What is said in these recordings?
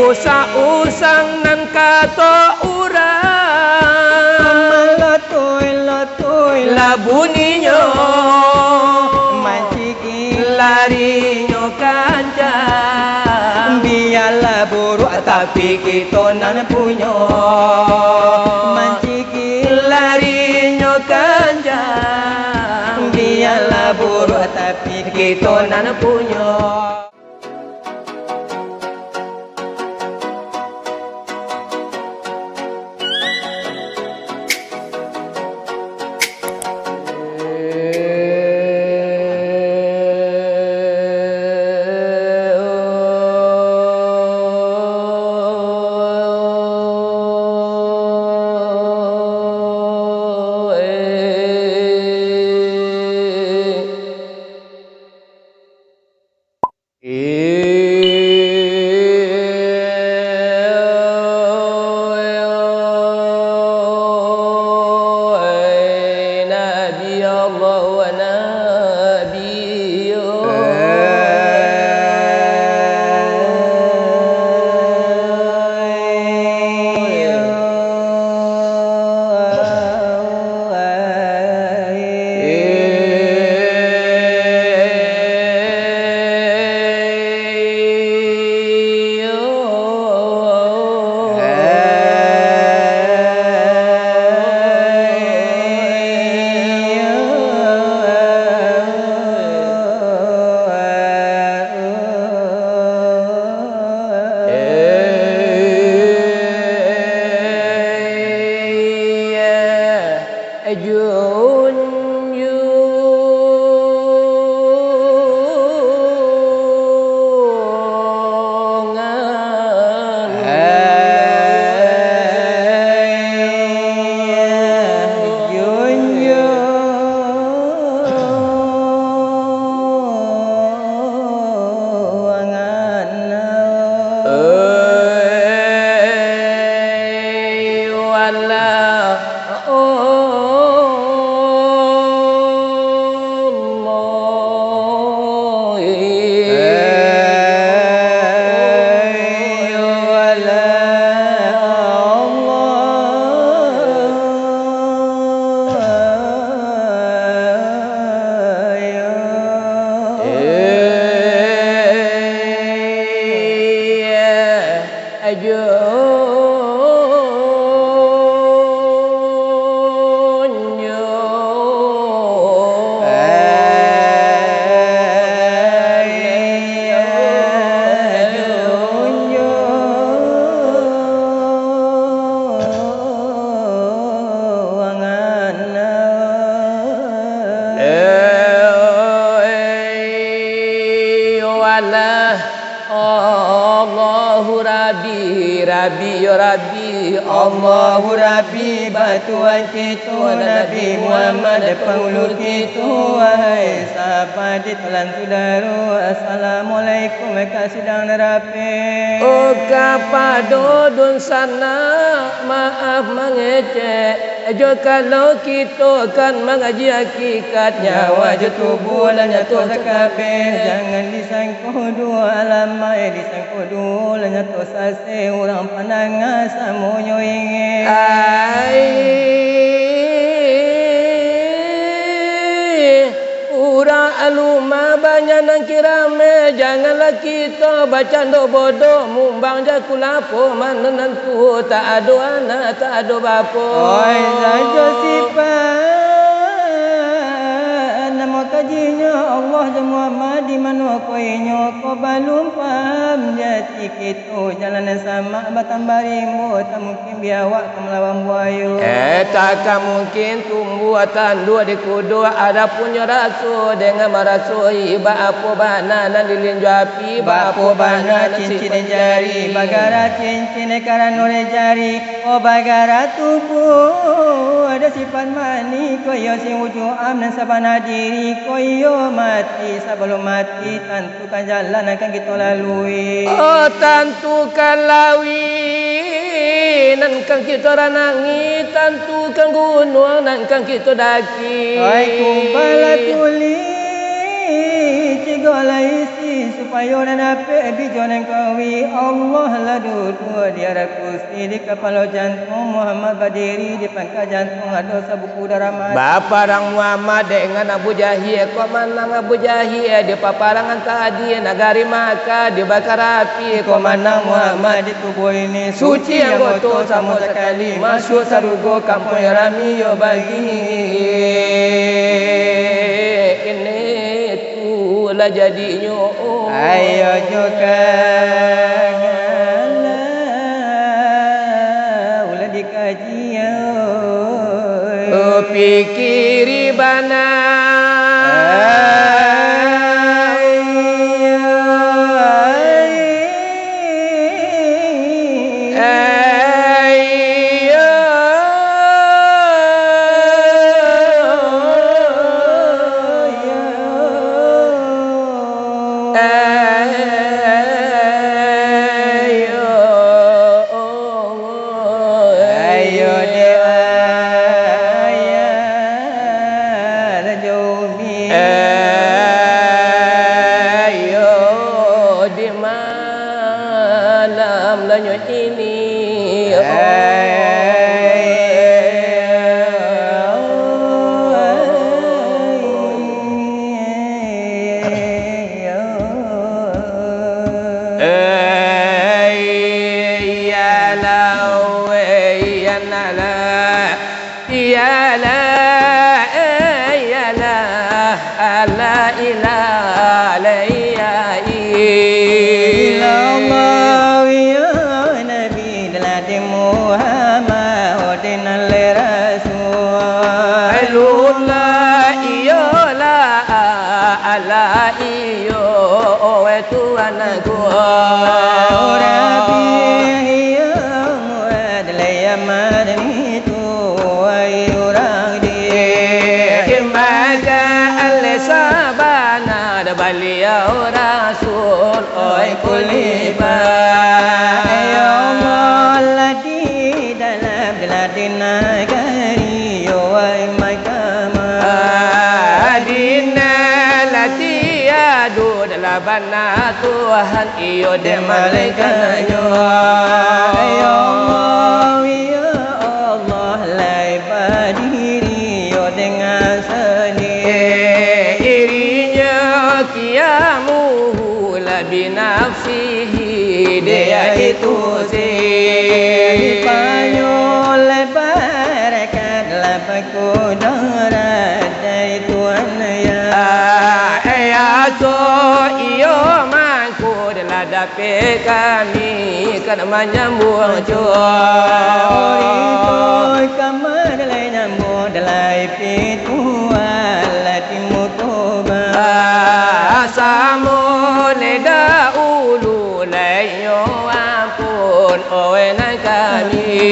usah-usang nan kato urang Latoy labuninyo manciki larinyo kanca biarlah buruk tapi kita nan punyo manciki larinyo kanca biarlah buruk tapi kita nan punyo. Allahu Rabbi, Rabbi ya Rabbi, Allahu Rabbi, batuan kita Nabi Muhammad penghulu kita. Wahai sahabat di telan saudara, Assalamualaikum kasih dan nerapi. Oh kapada dun sana maaf mengecek. Jo kalau kita kan mengaji hakikatnya wajah tubuh dan nyatu sekabeh. Jangan disangka dua alamai, disangka dua dan nyatu sase. Orang pandangan samunyo ingin urang aluma banyak nang kirame. Janganlah kita bacando bodoh mumbang jaku lapo mana nanku tak ada anak tak ada bapa. Oi saja sifat nama kajinya Allah dan Muhammad di mana koinyo ko balum paham jati kita jalan sama batang barimu tak mungkin biawak melawan buaya. Takkan mungkin tumbuhan dua di kudu ada punya rasul dengan merasui apa bana nan lilin api apa bana cincin jari bagara cincin karena oleh jari oh bagara tubuh ada sifat mani koyo sing wujud amnan sabana diri koyo mati sebelum mati tentukan jalan akan kita lalui. Oh tentukan lawi nan kan kita ranangi tentukan gunung nan kan kita daki. Hai kumbala tuli Cigala isi supaya orang dapat bijonan kawi. Allah lah duduk di arah kursi di kepala jantung Muhammad berdiri di pangkat jantung ada sebuku darah mati. Bapa rang Muhammad dengan Abu Jahil, kau manang Abu Jahil di paparangan tadi negari Makkah dibakar api. Kau manang Muhammad di tubuh ini suci yang kotor sama sekali masuk sarugo kampung Rami yo bagi ini tulah jadinya. Ayo juga ulah dikaji pikiri bana beliau Rasul oi kuliba ya Allah di dalam di negeri oi makama adina latiadu dalam bana Tuhan iyo de malaikatnya ya Allah ya Allah lai berdiri yo dengan seni binafsihi dia itu dipanyol barakat lapaku darat dari Tuhan ya so iyo mangku dalam dapat kami kena menyambung jua itu kamar dalam nyambung dalam pituan latimu toba asamu leda ulu layo ampun owe nan kami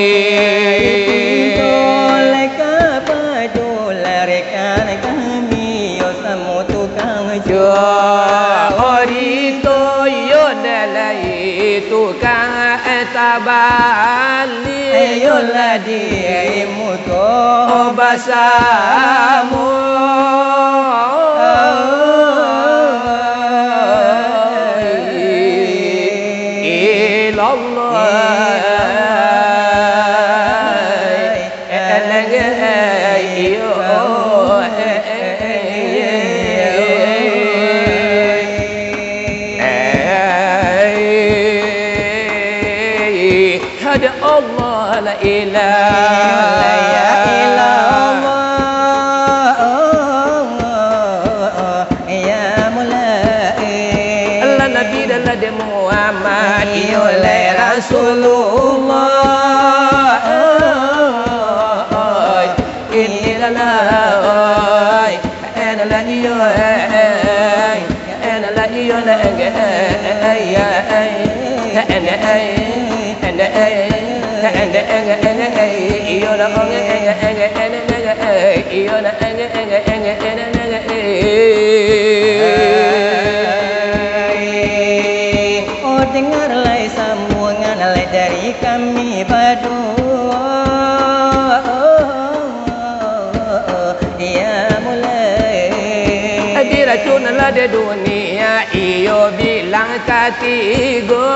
oleh kapaju larikan kami yo samu tukang jual orito yo dalai tukang etabali ayo ladi muto basamu Allah la ilaha illallah ya mulai Allah Nabi dan Nabi Muhammad oleh Rasulullah ini lalai ana la ilaha ana la oh dengarlah sambungan dari kami berdua ya mulai diracun lah di dunia iyo bilang katigo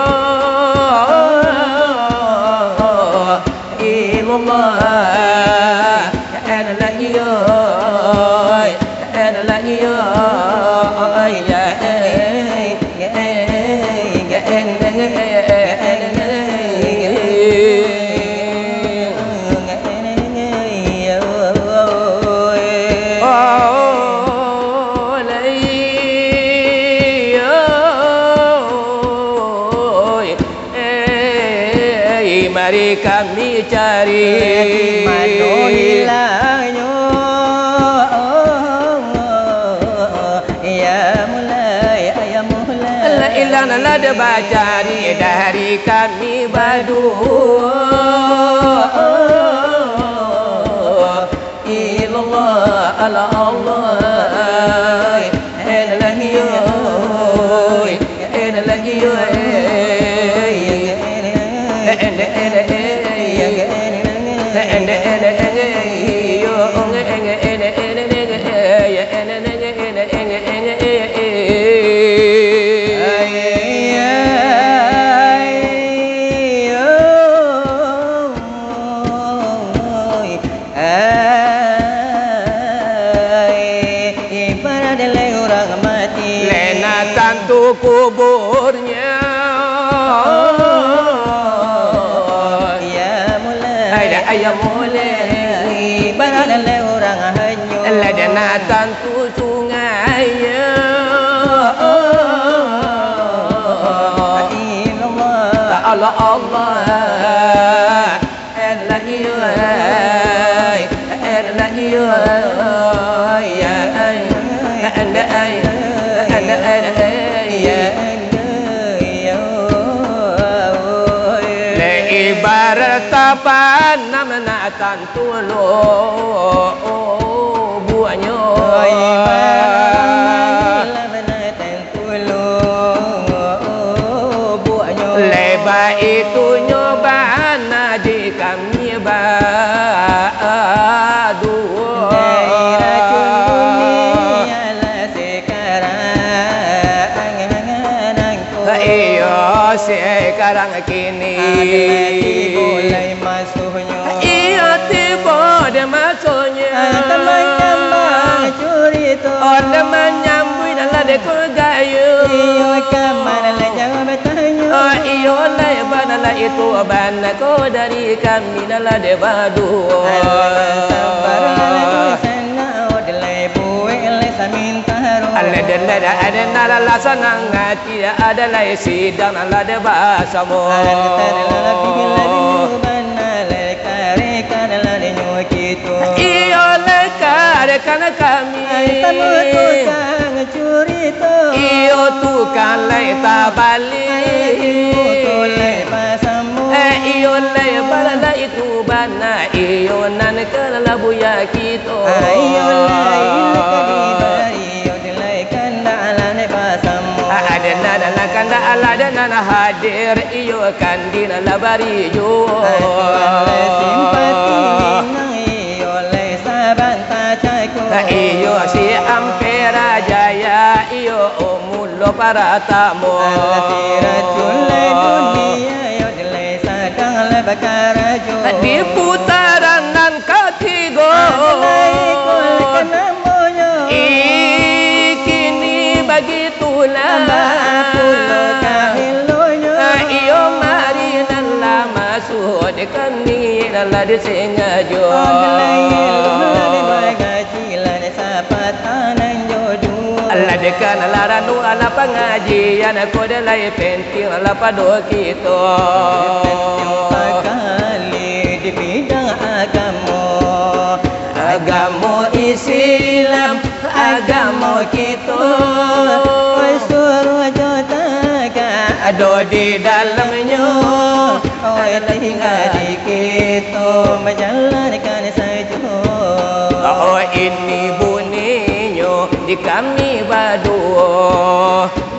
illallah ana la iyo ana la iyo ya mari kami cari mana hilangnya ya mulai la ilaha la de bacari dari kami badu illallah ala Allah ana lagi ana lagi tantu kuburnya ya mulai ayam mulai barangkali orang hanya ladana tantu sungainya ta'ala Allah lagi ya anda ibarat apa namanya tantu lo buahnya lebar itu nyoba di kami badu sekarang kini boleh masuknya iya tiba dia masuknya teman-teman curi tu orang menyambui dalam dekor gaya iyo kamar jangan bertanya iyo lebar dalam itu bana ko dari kami dalam debadu ada nala sanang tidak ada lai sidang nala de basamo iyo lekar kana kami iyo tukang lai tabali iyo lebar la itu bana iyo nan kala buya kito ada nana kanda ala dan nana hadir iyo kandina labari jo simpati nang iyo le saban ta cai ko iyo si ampera jaya iyo umulo para tamu siratul dunia yo le sadang le bakara jo di putaran nan katigo begitulah iyo mari nalla masuk kami nalla disengaja Allah dekan laranu ala pengajian ko delai penting ala pado kita kali di bidang agama Islam agama kita suruh jotaga ada di dalamnya tinggal di kita menjalankan saja oh ini bunyinya di kami badu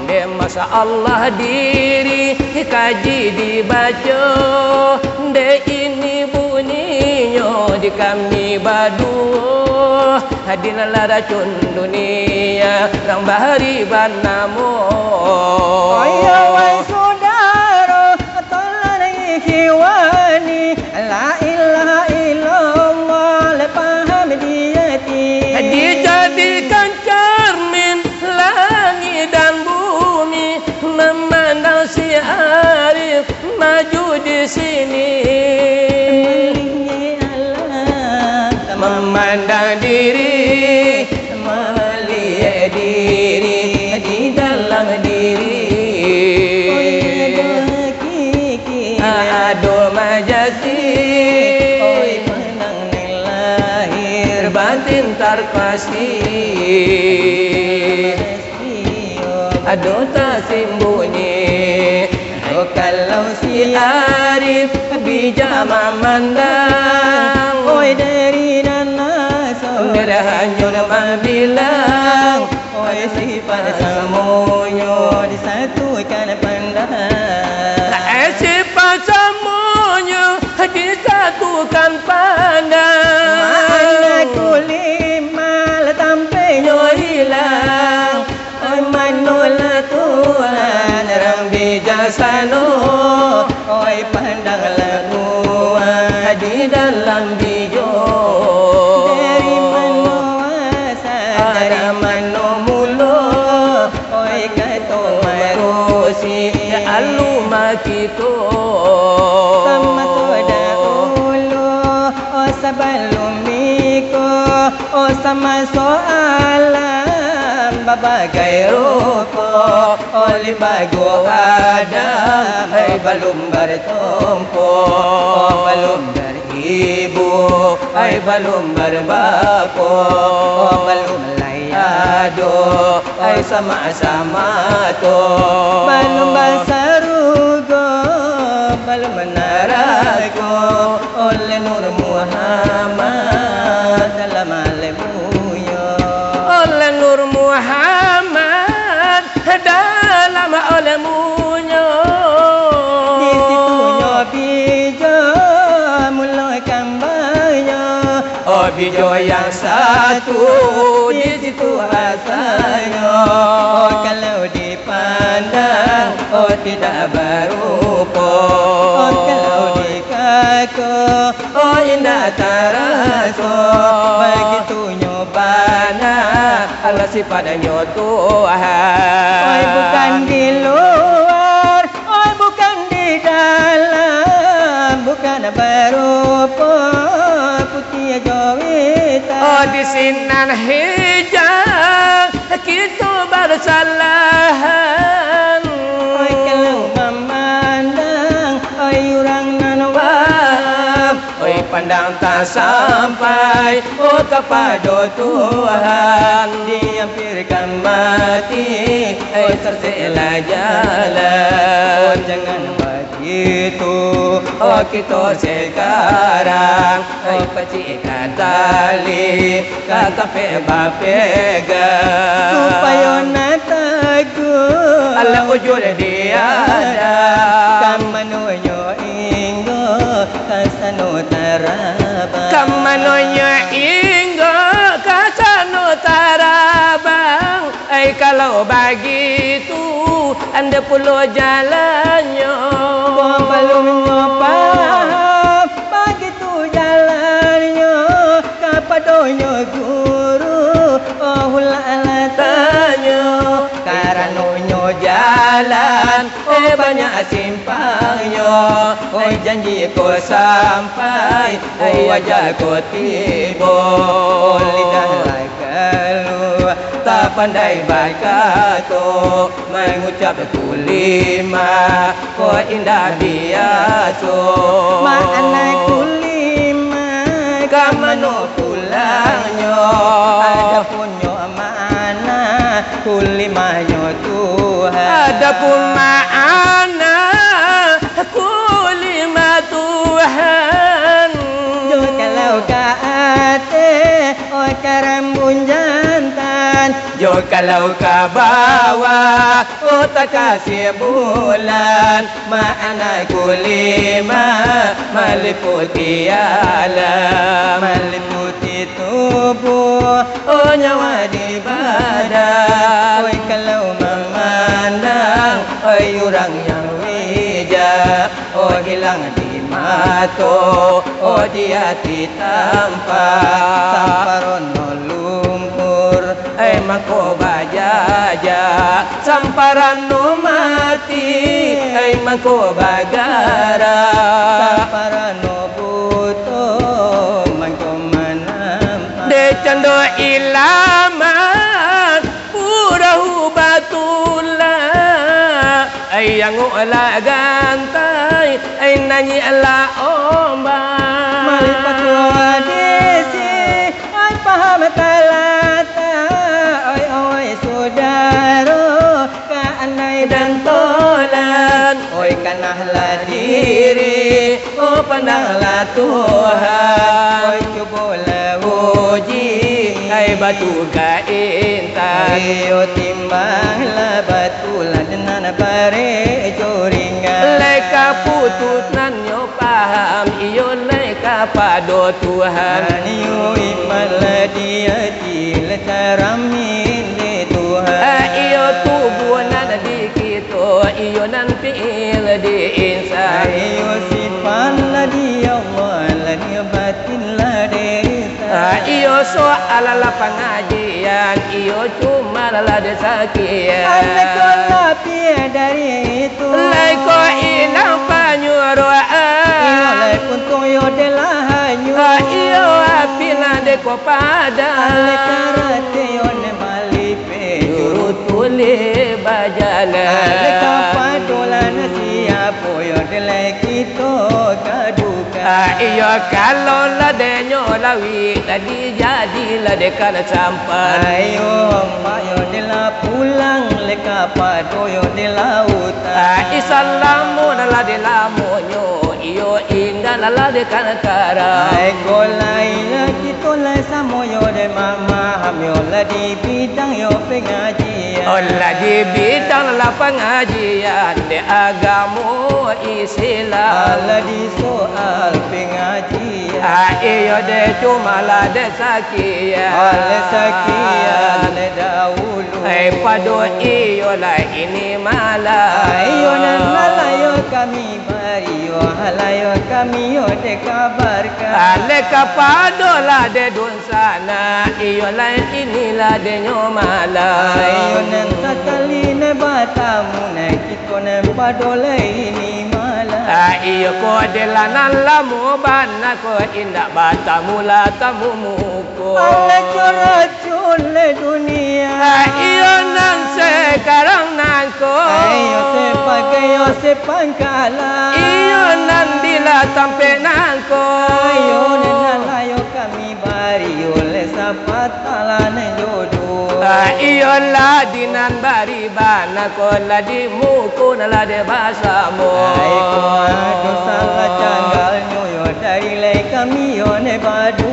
de masa Allah diri kaji dibaca de ini bunyinya di kami badu Hadinalah racun dunia Rang bahari banamo Ya wahai saudara tolong ikhwani la ilaha illallah la paham diyati dijadikan cermin langit dan bumi memandang si Arif maju di sini memandang diri melihat diri di dalam diri ado majasi menang lahir batin terkasih ado tak sembunyi kalau si Arif bijak memandang oi dari dana derhanyun bilang oi sifat semuanya disatukan pandang sifat semuanya disatukan pandang mana kulimal tampainya hilang oi manula Tuhan Rang bijaksana oi pandanglah Tuhan di dalam bijo dari mana asal ada mano mulo oi kato marusi aluma kito sama toda ulu oh sebelum miko oh sama soalan babagai rupa oleh bago Adam belum bertumpu belum beribu belum berbapa belum layado sama-sama tu belum berserugo belum menaraku oleh Nur Muhammad dalam alemuya oleh Nur Muhammad dalam alemunya di situnya bija mulai kambanya oh bijo yang satu di situ rasanya oh kalau dipandang oh tidak berupa oh kalau dikaku oh indah terasa begitu nyobana Allah sifatnya Tuhan oh bukan di luar oh bukan di dalam bukan berupa putih jawita oh di sinan hijau kita bersalahan oh kalau memandang oh orang nanwam oh pandang tak sampai oh kepada Tuhan dihampirkan mati tersela jalan oh jangan begitu oh kita sekarang pecikan tali kata pegang supaya nataku Allah ujur dia ada kamanonyo inggo kasano taraba kamanonya inggo kasano tarabang kalau begitu anda pulau jalannya belum paham begitu jalannya kapadonyo guru oh hula tanya karanonyo jalan banyak simpangnya janji ko sampai wajah ko tiba lidah lakalu tak pandai baca tu mengucap kulima ko indah biasa mana kulima kamano pulangnya ada punyo mana kulimanyo Tuhan ada pun ma'ana kulima Tuhan kalau kaate oh karambun jantan Yo kalau ke bawah oh tak kasih bulan Ma'ana kulima meliputi alam Meliputi tubuh Oh nyawa di badan Oi kalau memandang Oi orang yang bijak Oh hilang di mata Oh di hati tampak Samparono lumpur mako bajaja samparan no mati mako bagara Samparono buto mangko manampa de cando ilamat purahu batula yang ola gantai nanyi ala ombak Malipatu adisi ay paham talata Oi oi saudara kaanai dan tolan Oi kanahlah diri oh pandanglah Tuhan Oi cubalah uji batu ka intan Ayo timbanglah batulah dengan pare joringan leka putut nan yo paham iyo leka pado Tuhan Aniyo imalah dia cila caramin di Tuhan iyo tubuh nan di kita iyo nan fiil di insan Ayo sifatlah di Allah lah dia batinlah desa iyo soal la pengajian iyo cuma la desakian Aleko lapia dari itu leko ilang panyuruan Ilai kuntung yo delahanyu iyo apila de ko pada Alekarate yo ne malipe juru tuli bajala Aleka padolan siapa yo delai kita kaduka iyo kalau la de nyolawi tadi jadilah dekan sampai Ayo mak yo dela pulang leka pado yo dela uta isalamu la de lamonyo iyo indah la dekan kara Ai golai la kita la samo yo de mama ham yo la di bidang yo pengajian Allah di bidang la pengajian de agama Islam Ala di soal pengajian iyo de cuma la de sakian Ala sakian le dahulu pado iyo la ini malam Ayo nan halayo kami Mario halayo kami yo de kabarkan Aleka pado la de dun sana iyo la inilah de nyomala Ayo nan sakali ne batamu ne kito ne padole ini malam iyo ko de la nalla mo banna ko indak batamu la tamu muko Allah curacun le dunia iyo nan sekarang nan ko Ayo sepakai yo sepangkala iyo nan bila sampai nan ko Ayo nan layo kami bari yo le sapatala ne jodoh iyo la dinan bari bana ko la di muko na la de basamu Aiko aku salah canggal yo dari le kami yo ne badu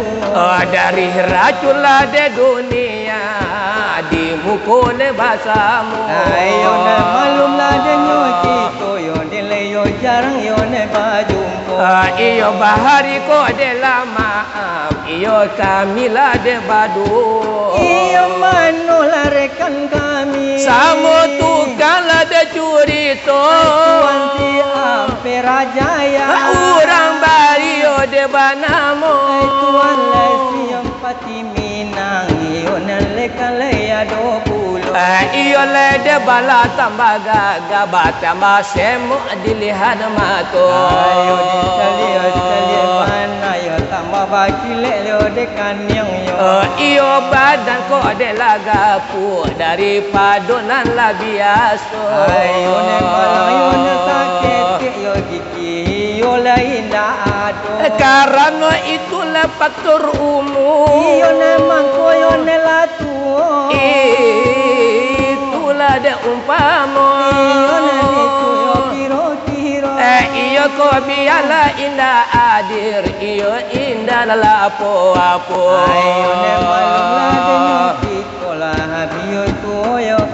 dari racun la de dunia di muko le basamu Ayo na malum la de nyo kito yo de le yo jarang yo ne bajumpo iyo bahari ko de la maaf iyo kami la de badu Iyo mano la rekan kami samo tukang la de curito Tuan si ampe rajaya orang bario de banamo Tuan le si empati minang iyo nan le kalaya 20 iyo le de bala tambaga gabata masemu dilihat mato Ayo di mana yo tambah baki le yo de kanyang yo iyo badan ko de laga pu dari padonan la biasa Ayo ne malayo ne sakit yo gigi yo lain ado karena itulah faktor umum Iyo ne mangko yo ne latu itulah de umpama Iyo ne itu yo kiro-kiro iyo ko biala indah adir iyo indah la apo-apo Ayo ne malum la de nyuki kola biyo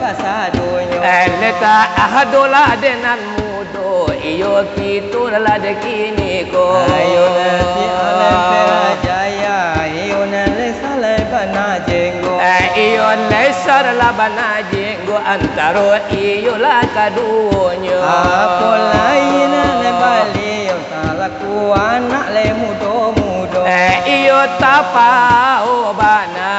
kasadonyo leta ahadola denan mudo iyo kitu la de kini ko ayo nasi alam perajaya iyo nale salai bana jenggo iyo lesar la bana jenggo antaro iyo la kadunyo apa lain le bali salaku anak le mudo iyo tapao bana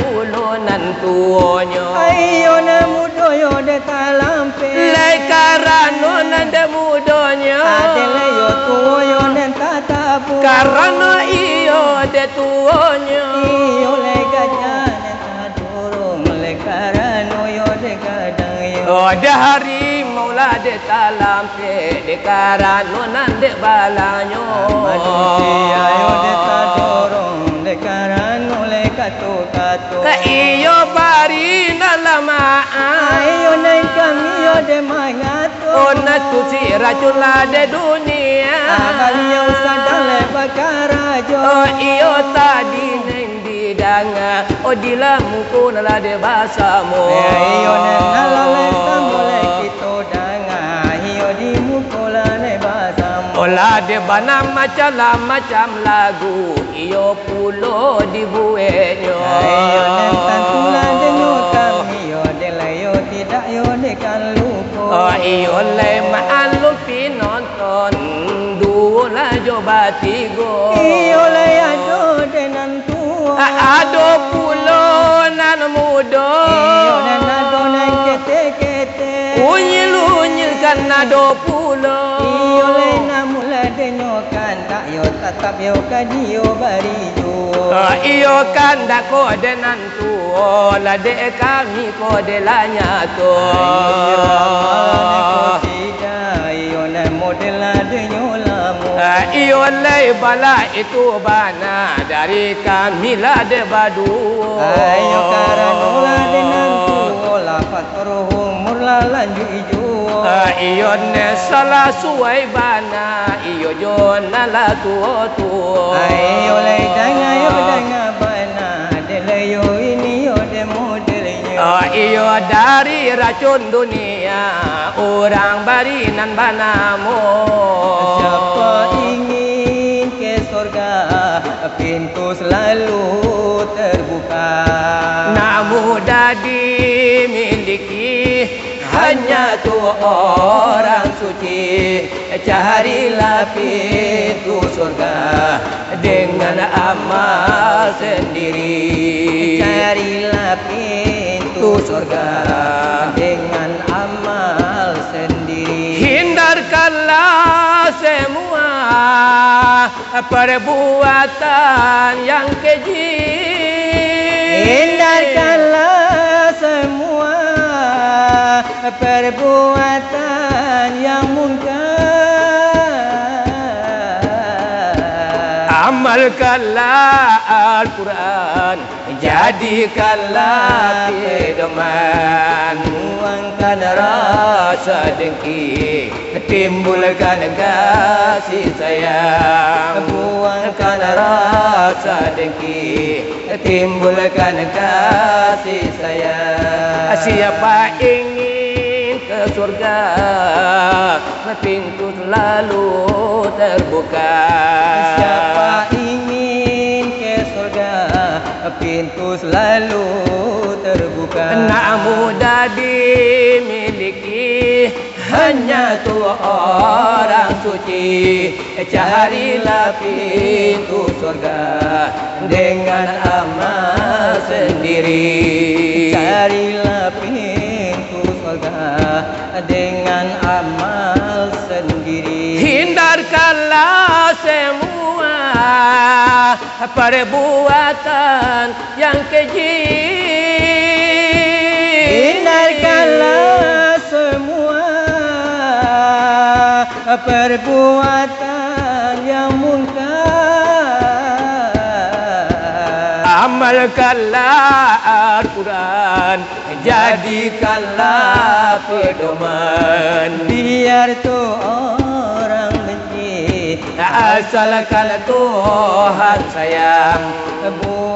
pulunan tuonyo ayo na mudo yo de talampe le karano nande mudonyo adele yo tuo yo nen tatapu karano iyo de tuonyo iyo le gajan tadurung le karano yo de gadang yo de hari maula de talampe de karano nande balanyo manusia yo de tadurung le karano le kato ka iyo bari na lama ayo nai kami yo de mangato ona tusi racun la de dunia kaliyo sadang le bakarajo iyo tadi neng didanga odila muko na la de basamo iyo nala le samole kito danga iyo di mukola ne basamo ola de bana macam lagu iyo pulo di buenyo iyo tantula de nyo kami yo de layo tidak yo de kan luko iyo le maalum pinonton dula jobatigo iyo le ado de nantua ado pulo nan mudo iyo ado nan kete unyil kan ado pulo iyo le namula de nyo kan tak yo tatap yo kadio barijo iyo kan da ko de nan tuo la de kami ko de la nyato iyo le model de nyo lamu iyo le bala itu bana dari kami la de badu ayo karanola de nan tuo la patruhum murla lanju ijo iyo ne salah suai bana iyo jona la tuo ayo le danga bana de le yo ini yo de modelnya iyo dari racun dunia orang barinan banamo siapa ingin ke surga pintu selalu terbuka namun dimiliki hanya tu orang suci carilah pintu surga dengan amal sendiri carilah pintu surga dengan amal sendiri hindarkanlah semua perbuatan yang keji hindarkanlah semua perbuatan yang munkar amalkanlah Al-Quran jadikanlah pedoman buangkan rasa dengki timbulkan kasih sayang buangkan rasa dengki timbulkan kasih sayang siapa ingin ke surga pintu selalu terbuka siapa ingin ke surga pintu selalu terbuka nak mudah dimiliki hanya tu orang suci carilah pintu surga dengan amal sendiri carilah pintu surga dengan amal sendiri hindarkanlah semua perbuatan yang keji hindarkanlah semua perbuatan yang munkar amalkanlah Al-Quran jadikanlah pedoman biar tu orang benci asalkan Tuhan sayang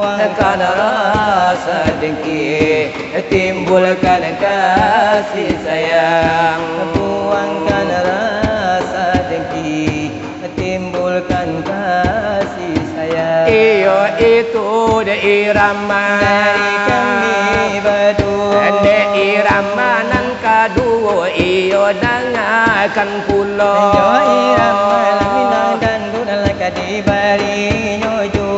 tuangkan rasa dengki, timbulkan kasih sayang. Tuangkan rasa dengki, timbulkan kasih sayang. Iyo itu de irama dari kami berdua, de irama nan kadua iyo dengarkan pula. Yo irama minang dan budal kadibari nyojo.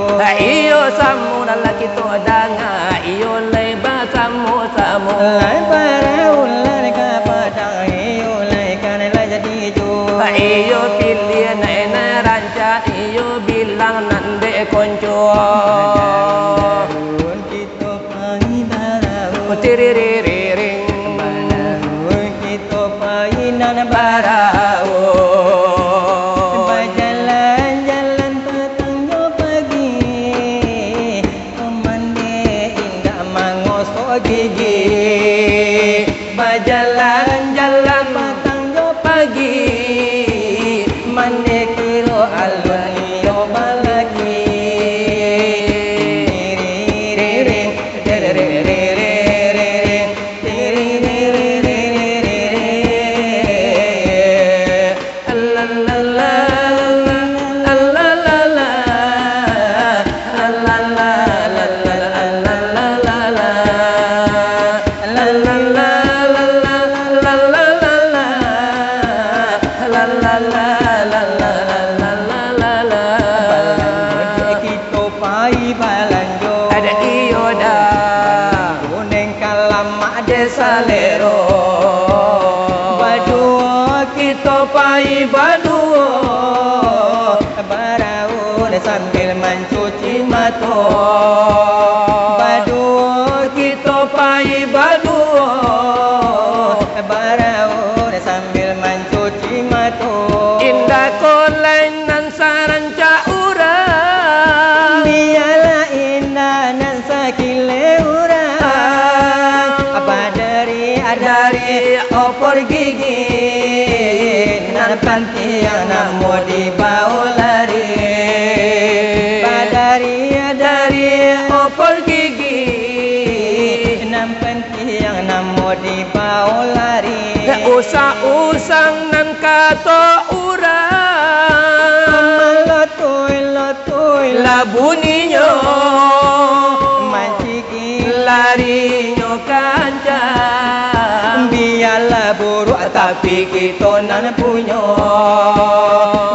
Iyo samu lelaki tu dengar iyo lebar samu. Lai para ular kepadang iyo lai kan lai jadi jo. Iyo pilih nena ranca iyo bilang nande konco. Kita pagi barau, Tiririring kita pagi nan barau. Berjalan-jalan petang yo pagi, mandi indah mangosok gigi. Berjalan-jalan Petang yo pagi mandi kilo alun yo balaki. Ring kita pai balanjo. ada iyo dah Kuning kalamak desa salero Badua kita pai badua baraun sambil mencuci mata. badua kita pai badua Baraun sambil mencuci mata. indah kolen nan saranca urang Biarlah indah nan sakile urang. Apa dari opor gigi nan panti yang namo di bau lari. Dari opor gigi nan panti yang namo di bau lari. usang nan kato urang Lotoi labuninyo manciki larinyo kanca biarlah buruk tapi kita nan punya.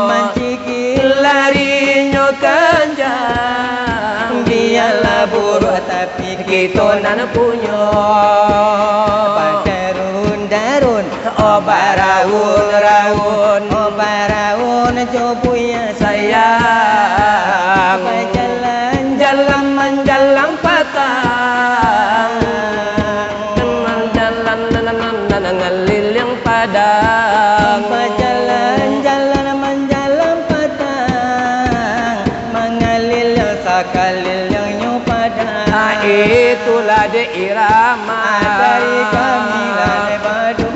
Manciki larinyo kanca biarlah buruk tapi kita nan punya. Darun oh baraun oh baraun cobuya sayang jalan menjalang patang jalan ngeliling padang jalan menjalan patang mengalir yang sakalil yang nyopadang. Itulah de irama Dari kami lah badu.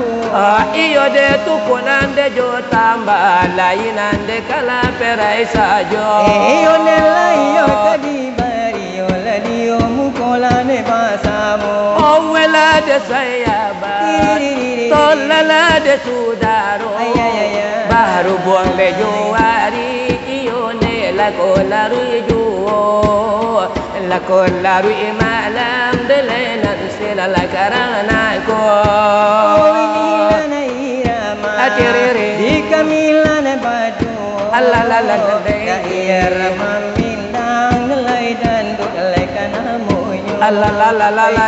Iyo de tukunan de jo tambah lainan de kala perai sajo. Iyo nela iyo kadibari yo ladio mukola ne basamu. Wela de sayaba tolala de sudaro baru buang le juari iyo ne la kolaru juo la kolaru malam de lenan sila la karana ko di kamilan badu. Allah la la de Kair mamindang ngelai dan dukai kanamu. Allah la la la la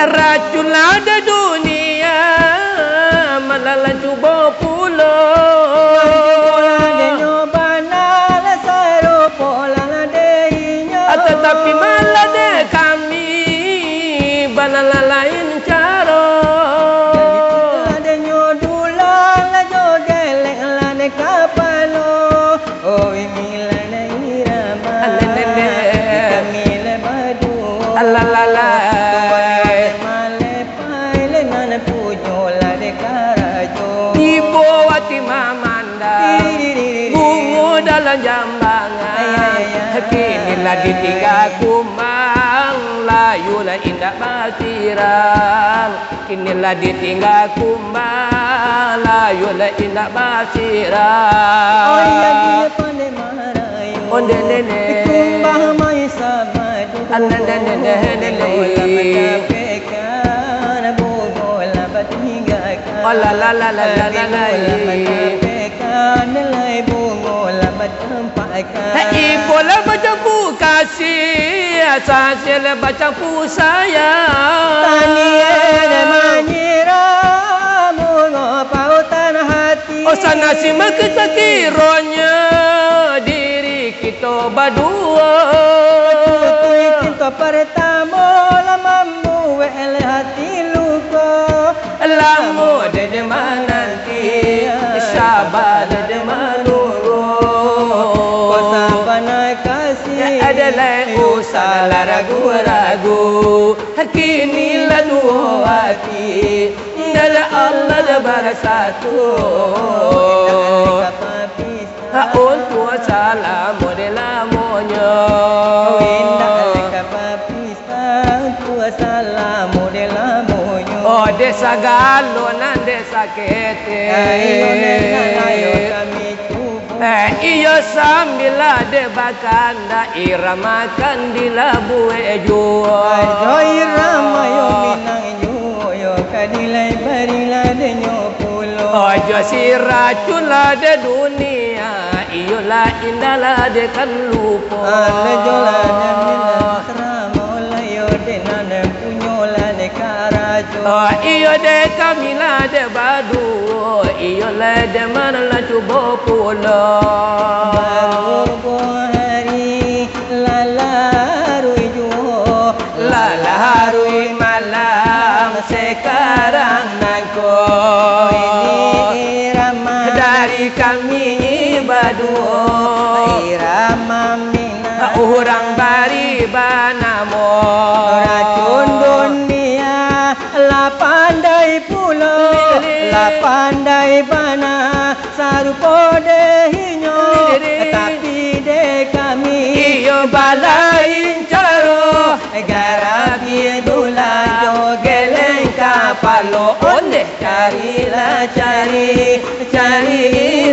racun ada dunia malalan cuba pulau tetapi malah de kami banala lain cara Ibu wati mamanda bungu dalam jambangan. Kinilah ditinggal kumang, layulah indah basiran. Kinilah ditinggal kumang, layulah indah basiran. Oh iya dia pandai marayu. Oh nene. Kumbah mai sama dulu. Oh la la la la la la la. Ibu lah baca pu kasih, asasnya lah baca pu sayang. Tanian menyiramu ngopautan hati. Oh sana si kita kiranya diri kita berdua. Tutui cinta pertama lama muel hati luka. Lamu dedema nanti sabar dedema nunggu. Kau sabana kasih adalah usaha ragu-ragu. Kinilah dua hati dari Allah bersatu. Untuk salam modelamonya. Oh desa galonan desa kete. Iyo sambil de bakanda irama kandila bue jual. Irama yo minang yo kadilai barila de nyopulo. Ojo si racun la de dunia, iyo la indah la de kan lupa. Ale jola de minang kramo yo de nane punyola de karajo. Oh iyo de kamila de badu, iyo la de mana la cubo pulo. Baru hari lalarui juho, lalarui malam sekarang nangko. Ini irama dari kami berdua. Irama mina orang bari banamo. Racun dunia la pandai pulo, la pandai bana sarupo dehinyo. Tapi de kami iyo balain caro garabi dula jogeleng kapalo. onde Carilah cari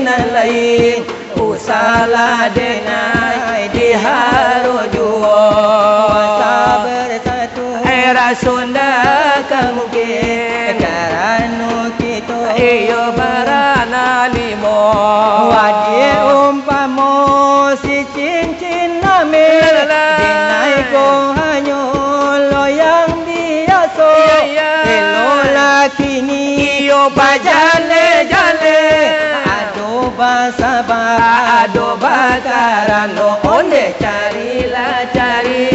nan lain usala denai di haro juo sabar satu era Sunda mungkin karanu kita iyo barana limo wadie umpamo si cincin name denai ko hanyo loyang biaso elola kini iyo bajale jale ado basaba ado bakarano onde carilah cari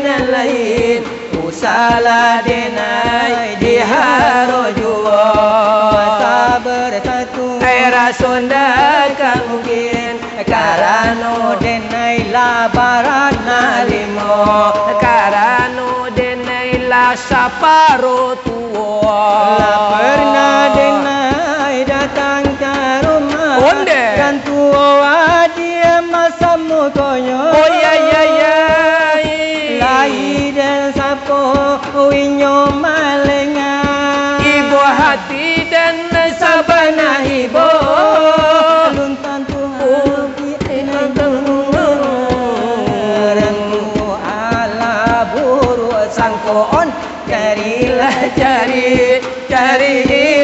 nan lain usala denai di haro juo sabar satu era Sunda mungkin karano denai labaran nalimo karano denai la saparo tuo la pernah denai datang ke rumah onde dan tua dia masamu konyo oh ya ya ya lai dan sapo winyo malenga ibu hati dan sabana ibu luntan Tuhan rantu ala buru sangkoon cari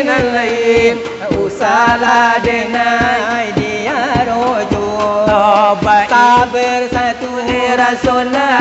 nan lain usala denai dia rojo Toba sabar satu era Sunda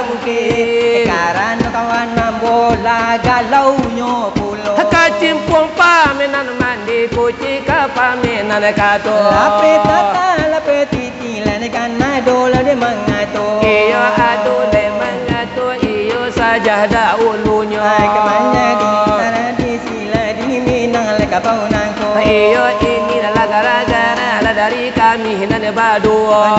mungkin karena kawan bola galau nyo pulo kacimpung pamenan mandi kuci ka pamenan kato lape tata lape titi lane kana dola de mangato iyo ado le mangato iyo sajadah ulunya kemana di sana di sila di minang le kapau nangko iyo ini adalah gara-gara dari kami hinan badua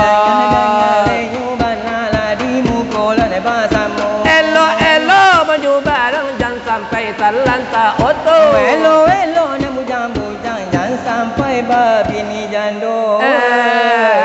elo baju barang jangan sampai terlantar oto elo namu jambu jangan sampai babini jangan mengandung.